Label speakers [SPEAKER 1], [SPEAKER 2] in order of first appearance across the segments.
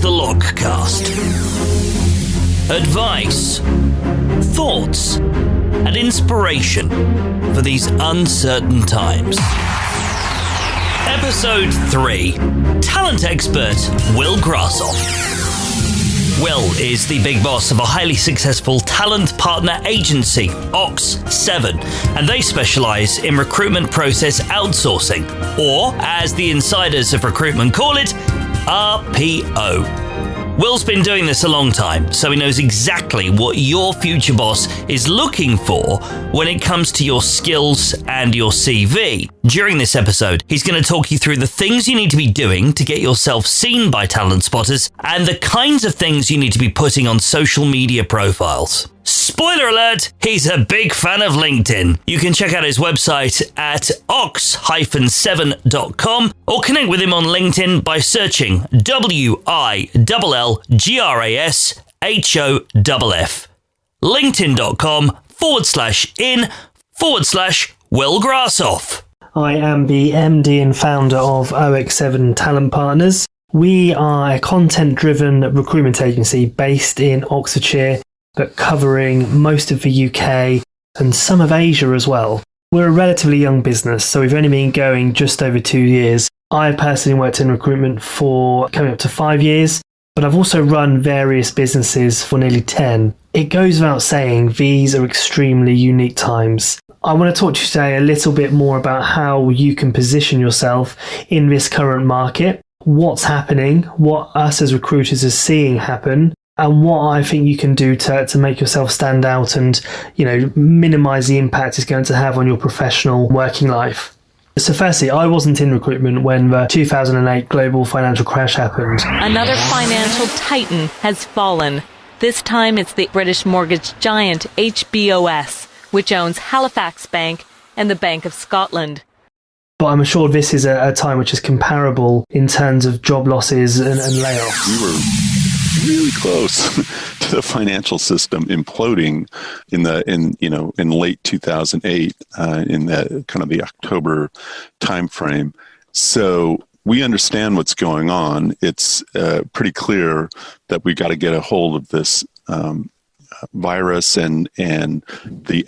[SPEAKER 1] the Logcast. Advice, thoughts, and inspiration for these uncertain times. Episode 3. Talent expert Will Grassoff. Will is the big boss of a highly successful talent partner agency, Ox7, and they specialise in recruitment process outsourcing, or as the insiders of recruitment call it, RPO. Will's been doing this a long time, so he knows exactly what your future boss is looking for when it comes to your skills and your CV. During this episode, he's going to talk you through the things you need to be doing to get yourself seen by talent spotters and the kinds of things you need to be putting on social media profiles. Spoiler alert, he's a big fan of LinkedIn. You can check out his website at ox-7.com or connect with him on LinkedIn by searching WILLGRASHOFF. LinkedIn.com/in/Will Grassoff.
[SPEAKER 2] I am the MD and founder of OX7 Talent Partners. We are a content-driven recruitment agency based in Oxfordshire, but covering most of the UK and some of Asia as well. We're a relatively young business, so we've only been going just over 2 years. I personally worked in recruitment for coming up to 5 years, but I've also run various businesses for nearly 10. It goes without saying, these are extremely unique times. I want to talk to you today a little bit more about how you can position yourself in this current market, what's happening, what us as recruiters are seeing happen, and what I think you can do to make yourself stand out and, minimize the impact it's going to have on your professional working life. So firstly, I wasn't in recruitment when the 2008 global financial crash happened.
[SPEAKER 3] Another financial titan has fallen. This time it's the British mortgage giant HBOS, which owns Halifax Bank and the Bank of Scotland.
[SPEAKER 2] But I'm sure this is a time which is comparable in terms of job losses and layoffs.
[SPEAKER 4] We were really close to the financial system imploding in late 2008, in the kind of the October timeframe. So we understand what's going on. It's pretty clear that we got to get a hold of this virus, and the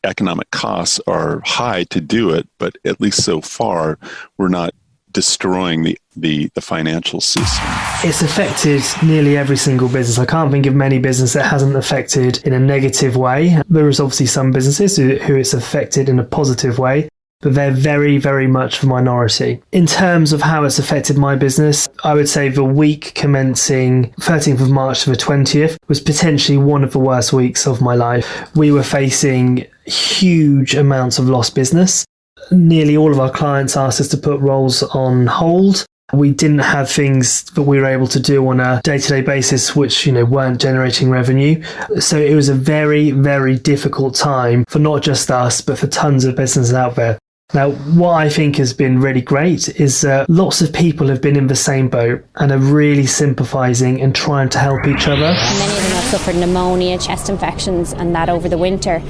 [SPEAKER 4] economic costs are high to do it. But at least so far, we're not destroying the financial system.
[SPEAKER 2] It's affected nearly every single business. I can't think of many businesses that hasn't affected in a negative way. There is obviously some businesses who it's affected in a positive way, but they're very, very much the minority. In terms of how it's affected my business, I would say the week commencing 13th of March to the 20th was potentially one of the worst weeks of my life. We were facing huge amounts of lost business. Nearly all of our clients asked us to put roles on hold. We didn't have things that we were able to do on a day-to-day basis which, weren't generating revenue. So it was a very, very difficult time for not just us, but for tons of businesses out there. Now, what I think has been really great is lots of people have been in the same boat and are really sympathising and trying to help each other.
[SPEAKER 5] Many of them have suffered pneumonia, chest infections and that over the winter.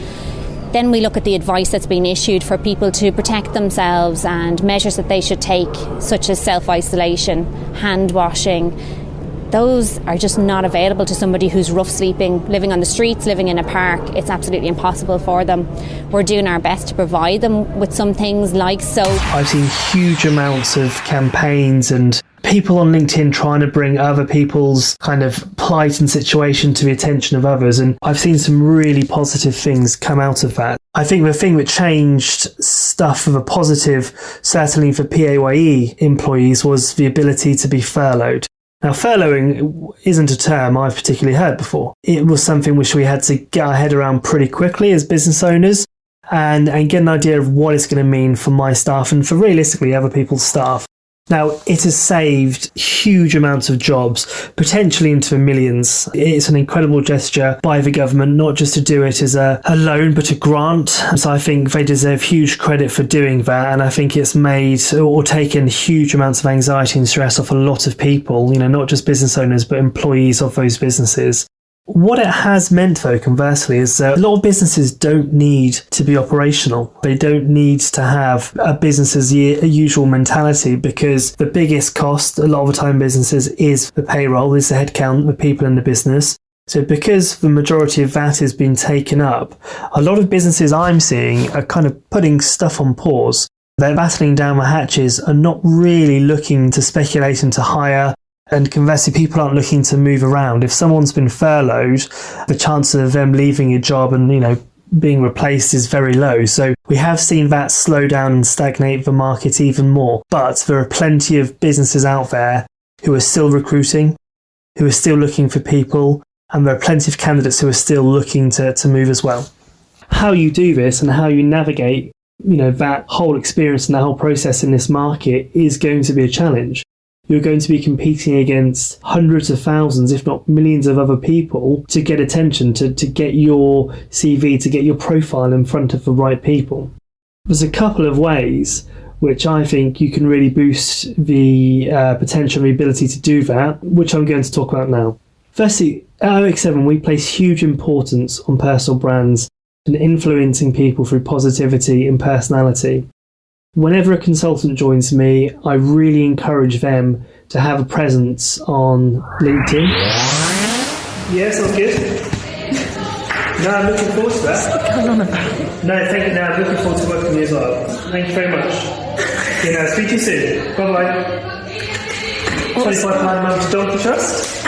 [SPEAKER 5] Then we look at the advice that's been issued for people to protect themselves and measures that they should take, such as self-isolation, hand washing. Those are just not available to somebody who's rough sleeping, living on the streets, living in a park. It's absolutely impossible for them. We're doing our best to provide them with some things like soap.
[SPEAKER 2] I've seen huge amounts of campaigns and people on LinkedIn trying to bring other people's kind of plight and situation to the attention of others. And I've seen some really positive things come out of that. I think the thing that changed stuff for the positive, certainly for PAYE employees, was the ability to be furloughed. Now, furloughing isn't a term I've particularly heard before. It was something which we had to get our head around pretty quickly as business owners and get an idea of what it's going to mean for my staff and for realistically other people's staff. Now, it has saved huge amounts of jobs, potentially into the millions. It's an incredible gesture by the government, not just to do it as a loan, but a grant. So I think they deserve huge credit for doing that. And I think it's made or taken huge amounts of anxiety and stress off a lot of people, not just business owners, but employees of those businesses. What it has meant, though, conversely, is that a lot of businesses don't need to be operational. They don't need to have a business as usual mentality, because the biggest cost a lot of the time businesses is the payroll, is the headcount, the people in the business. So because the majority of that is being taken up, a lot of businesses I'm seeing are kind of putting stuff on pause. They're battling down the hatches and not really looking to speculate and to hire. And conversely, people aren't looking to move around. If someone's been furloughed, the chance of them leaving a job and, being replaced is very low. So we have seen that slow down and stagnate the market even more. But there are plenty of businesses out there who are still recruiting, who are still looking for people, and there are plenty of candidates who are still looking to move as well. How you do this and how you navigate, that whole experience and that whole process in this market is going to be a challenge. You're going to be competing against hundreds of thousands, if not millions of other people to get attention, to get your CV, to get your profile in front of the right people. There's a couple of ways which I think you can really boost the potential and the ability to do that, which I'm going to talk about now. Firstly, at OX7, we place huge importance on personal brands and influencing people through positivity and personality. Whenever a consultant joins me, I really encourage them to have a presence on LinkedIn. Yeah, sounds good. No, I'm looking forward to that.
[SPEAKER 6] What's going on about?
[SPEAKER 2] No, thank you. No, I'm looking forward to working with you as well. Thank you very much. Speak to you soon. Bye-bye. £25 a month Donkey Trust.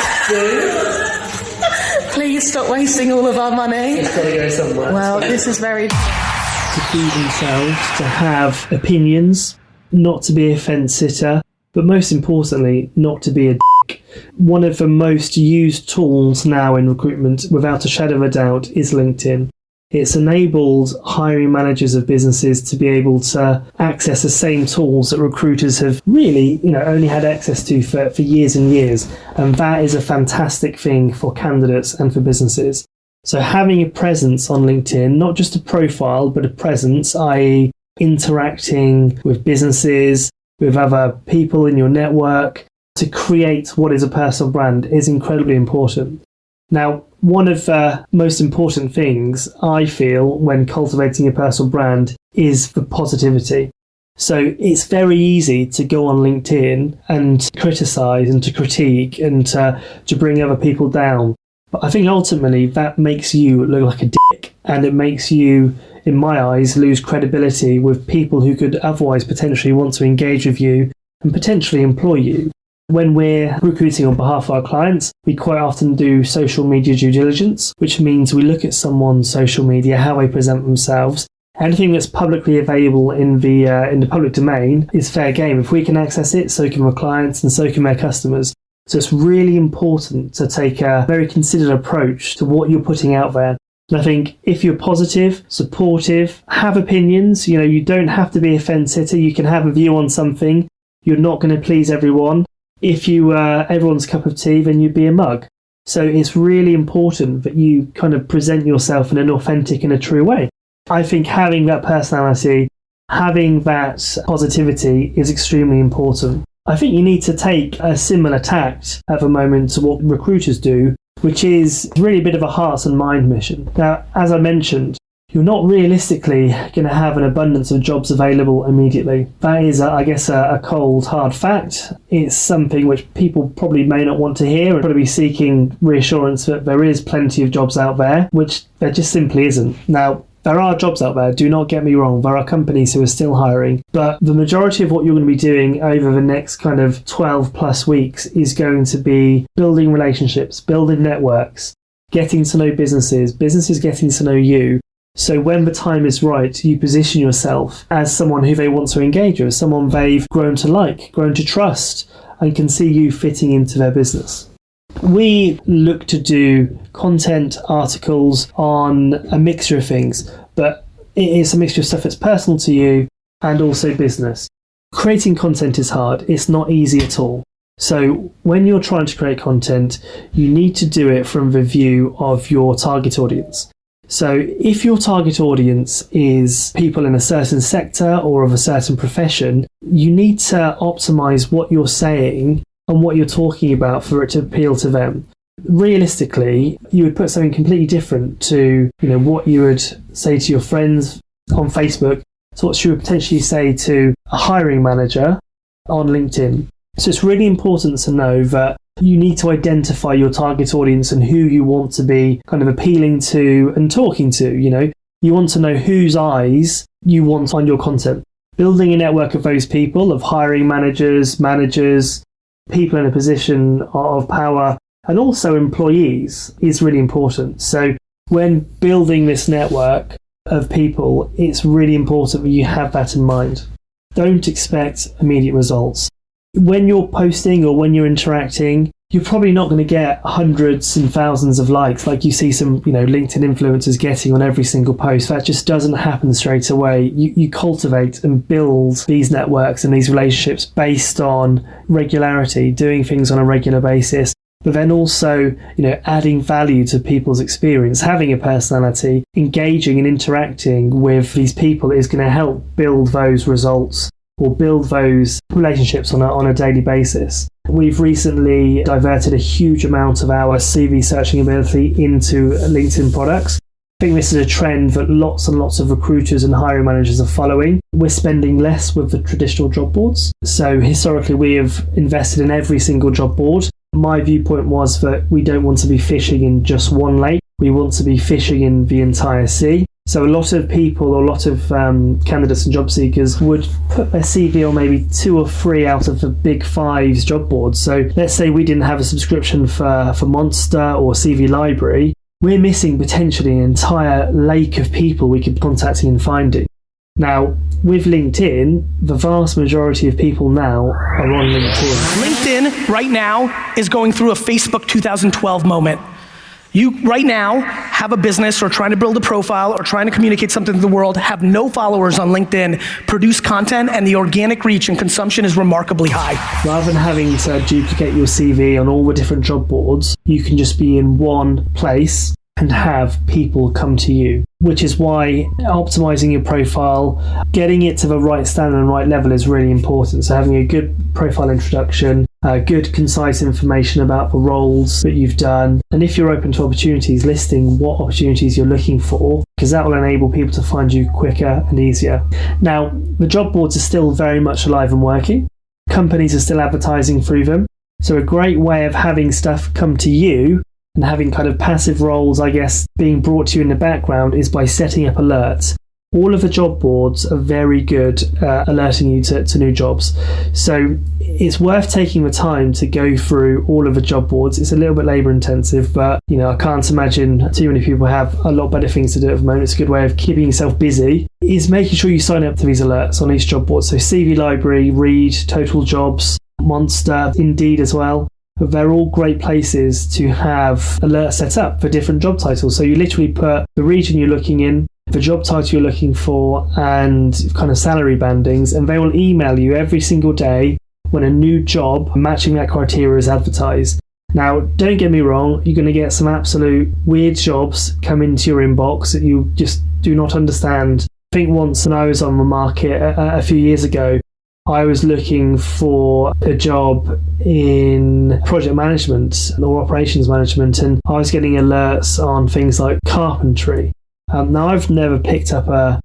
[SPEAKER 6] Please stop wasting all of our money.
[SPEAKER 2] It's got to go somewhere.
[SPEAKER 6] Well, this is very...
[SPEAKER 2] To be themselves, to have opinions, not to be a fence sitter, but most importantly, not to be a dick. One of the most used tools now in recruitment, without a shadow of a doubt, is LinkedIn. It's enabled hiring managers of businesses to be able to access the same tools that recruiters have really, only had access to for years and years. And that is a fantastic thing for candidates and for businesses. So having a presence on LinkedIn, not just a profile, but a presence, i.e. interacting with businesses, with other people in your network, to create what is a personal brand is incredibly important. Now, one of the most important things I feel when cultivating a personal brand is the positivity. So it's very easy to go on LinkedIn and criticize and to critique and to bring other people down. But I think ultimately that makes you look like a dick, and it makes you, in my eyes, lose credibility with people who could otherwise potentially want to engage with you and potentially employ you. When we're recruiting on behalf of our clients, we quite often do social media due diligence, which means we look at someone's social media, how they present themselves. Anything that's publicly available in the public domain is fair game. If we can access it, so can our clients and so can their customers. So it's really important to take a very considered approach to what you're putting out there. And I think if you're positive, supportive, have opinions, you don't have to be a fence sitter. You can have a view on something. You're not going to please everyone. If you were everyone's cup of tea, then you'd be a mug. So it's really important that you kind of present yourself in an authentic and a true way. I think having that personality, having that positivity is extremely important. I think you need to take a similar tact at the moment to what recruiters do, which is really a bit of a hearts and mind mission. Now, as I mentioned, you're not realistically going to have an abundance of jobs available immediately. That is, I guess, a cold, hard fact. It's something which people probably may not want to hear and probably be seeking reassurance that there is plenty of jobs out there, which there just simply isn't. Now, there are jobs out there, do not get me wrong, there are companies who are still hiring, but the majority of what you're going to be doing over the next kind of 12 plus weeks is going to be building relationships, building networks, getting to know businesses getting to know you. So when the time is right, you position yourself as someone who they want to engage with, someone they've grown to like, grown to trust, and can see you fitting into their business. We look to do content articles on a mixture of things, but it is a mixture of stuff that's personal to you and also business. Creating content is hard. It's not easy at all. So when you're trying to create content, you need to do it from the view of your target audience. So if your target audience is people in a certain sector or of a certain profession, you need to optimize what you're saying and what you're talking about for it to appeal to them. realistically, you would put something completely different to, what you would say to your friends on Facebook, to what you would potentially say to a hiring manager on LinkedIn. So it's really important to know that you need to identify your target audience and who you want to be kind of appealing to and talking to. You want to know whose eyes you want on your content. Building a network of those people, of hiring managers, people in a position of power, and also employees is really important. So when building this network of people, it's really important that you have that in mind. Don't expect immediate results. When you're posting or when you're interacting, you're probably not going to get hundreds and thousands of likes like you see some, LinkedIn influencers getting on every single post. That just doesn't happen straight away. You cultivate and build these networks and these relationships based on regularity, doing things on a regular basis, but then also, adding value to people's experience, having a personality, engaging and interacting with these people is going to help build those results or build those relationships on a daily basis. We've recently diverted a huge amount of our CV searching ability into LinkedIn products. I think this is a trend that lots and lots of recruiters and hiring managers are following. We're spending less with the traditional job boards. So historically, we have invested in every single job board. My viewpoint was that we don't want to be fishing in just one lake. We want to be fishing in the entire sea. So a lot of people, or a lot of candidates and job seekers would put their CV on maybe 2 or 3 out of the big 5 job boards. So let's say we didn't have a subscription for Monster or CV Library. We're missing potentially an entire lake of people we could be contacting and finding. Now, with LinkedIn, the vast majority of people now are on LinkedIn.
[SPEAKER 7] LinkedIn right now is going through a Facebook 2012 moment. You right now have a business or trying to build a profile or trying to communicate something to the world, have no followers on LinkedIn, produce content, and the organic reach and consumption is remarkably high.
[SPEAKER 2] Rather than having to duplicate your CV on all the different job boards, you can just be in one place and have people come to you, which is why optimizing your profile, getting it to the right standard and right level is really important. So having a good profile introduction, good concise information about the roles that you've done, and if you're open to opportunities, listing what opportunities you're looking for, because that will enable people to find you quicker and easier. Now, the job boards are still very much alive and working. Companies are still advertising through them. So a great way of having stuff come to you and having kind of passive roles, I guess, being brought to you in the background is by setting up alerts. All of the job boards are very good alerting you to new jobs. So it's worth taking the time to go through all of the job boards. It's a little bit labour intensive, but I can't imagine too many people have a lot better things to do at the moment. It's a good way of keeping yourself busy, is making sure you sign up to these alerts on each job board. So CV Library, Read, Total Jobs, Monster, Indeed as well. They're all great places to have alerts set up for different job titles. So you literally put the region you're looking in, the job title you're looking for, and kind of salary bandings, and they will email you every single day when a new job matching that criteria is advertised. Now, don't get me wrong, you're going to get some absolute weird jobs come into your inbox that you just do not understand. I think once when I was on the market a few years ago, I was looking for a job in project management or operations management, and I was getting alerts on things like carpentry. Now, I've never picked up I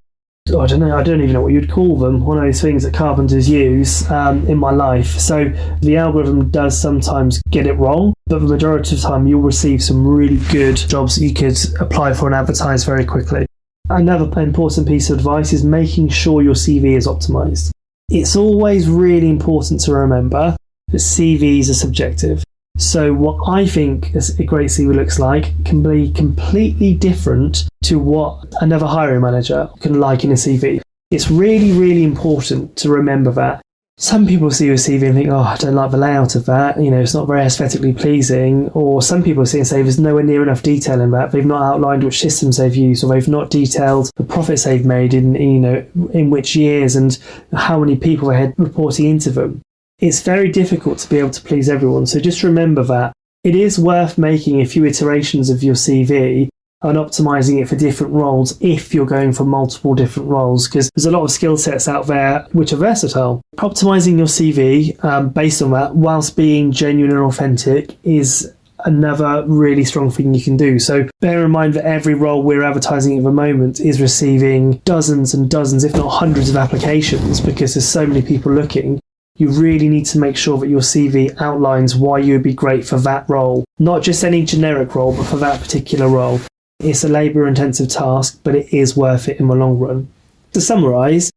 [SPEAKER 2] don't even know what you'd call them, one of those things that carpenters use in my life. So the algorithm does sometimes get it wrong, but the majority of the time you'll receive some really good jobs that you could apply for and advertise very quickly. Another important piece of advice is making sure your CV is optimized. It's always really important to remember that CVs are subjective. So what I think a great CV looks like can be completely different to what another hiring manager can like in a CV. It's really, really important to remember that. Some people see your CV and think, I don't like the layout of that. It's not very aesthetically pleasing. Or some people see and say there's nowhere near enough detail in that. They've not outlined which systems they've used, or they've not detailed the profits they've made in which years and how many people they had reporting into them. It's very difficult to be able to please everyone. So just remember that it is worth making a few iterations of your CV and optimizing it for different roles if you're going for multiple different roles, because there's a lot of skill sets out there which are versatile. Optimizing your CV based on that, whilst being genuine and authentic, is another really strong thing you can do. So bear in mind that every role we're advertising at the moment is receiving dozens and dozens, if not hundreds of applications, because there's so many people looking. You really need to make sure that your CV outlines why you would be great for that role. Not just any generic role, but for that particular role. It's a labour-intensive task, but it is worth it in the long run. To summarise,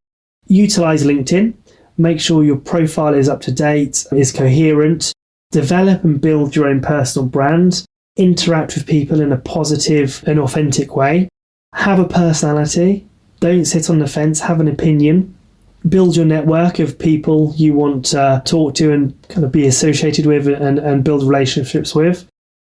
[SPEAKER 2] utilise LinkedIn. Make sure your profile is up to date, is coherent. Develop and build your own personal brand. Interact with people in a positive and authentic way. Have a personality. Don't sit on the fence. Have an opinion. Build your network of people you want to talk to and kind of be associated with and build relationships with.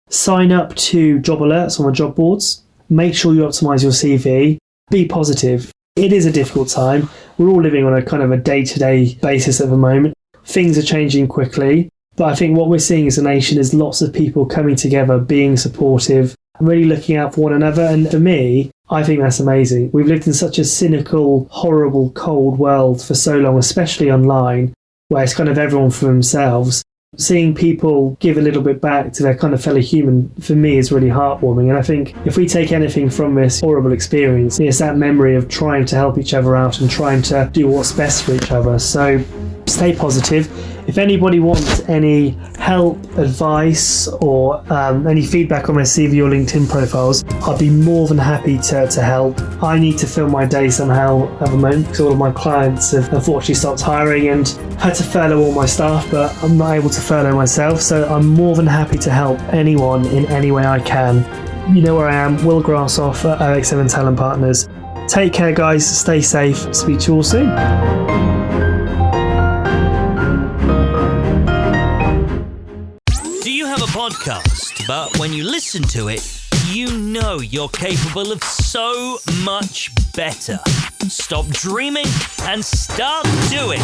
[SPEAKER 2] Sign up to job alerts on the job boards. Make sure you optimize your CV. Be positive. It is a difficult time. We're all living on a kind of a day-to-day basis at the moment. Things are changing quickly. But I think what we're seeing as a nation is lots of people coming together, being supportive, really looking out for one another. And for me, I think that's amazing. We've lived in such a cynical, horrible, cold world for so long, especially online, where it's kind of everyone for themselves. Seeing people give a little bit back to their kind of fellow human, for me, is really heartwarming. And I think if we take anything from this horrible experience, it's that memory of trying to help each other out and trying to do what's best for each other. So stay positive. If anybody wants any help, advice, or any feedback on my CV or LinkedIn profiles, I'll be more than happy to help. I need to fill my day somehow at the moment because all of my clients have unfortunately stopped hiring and had to furlough all my staff, but I'm not able to furlough myself, so I'm more than happy to help anyone in any way I can. You know where I am, Will Grassoff at OX7 Talent Partners. Take care, guys. Stay safe. Speak to you all soon.
[SPEAKER 1] Podcast, but when you listen to it, you know you're capable of so much better. Stop dreaming and start doing.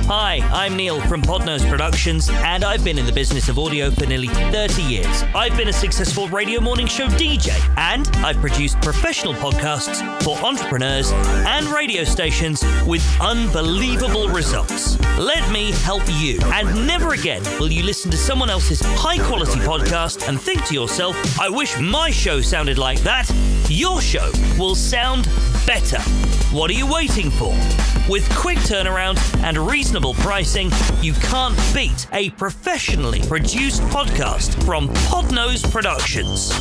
[SPEAKER 1] Hi, I'm Neil from Podnose Productions, and I've been in the business of audio for nearly 30 years. I've been a successful radio morning show DJ, and I've produced professional podcasts for entrepreneurs and radio stations with unbelievable results. Let me help you, and never again will you listen to someone else's high-quality podcast and think to yourself, I wish my show sounded like that. Your show will sound better. What are you waiting for? With quick turnaround and reasonable pricing, you can't beat a professionally produced podcast from Podnose Productions.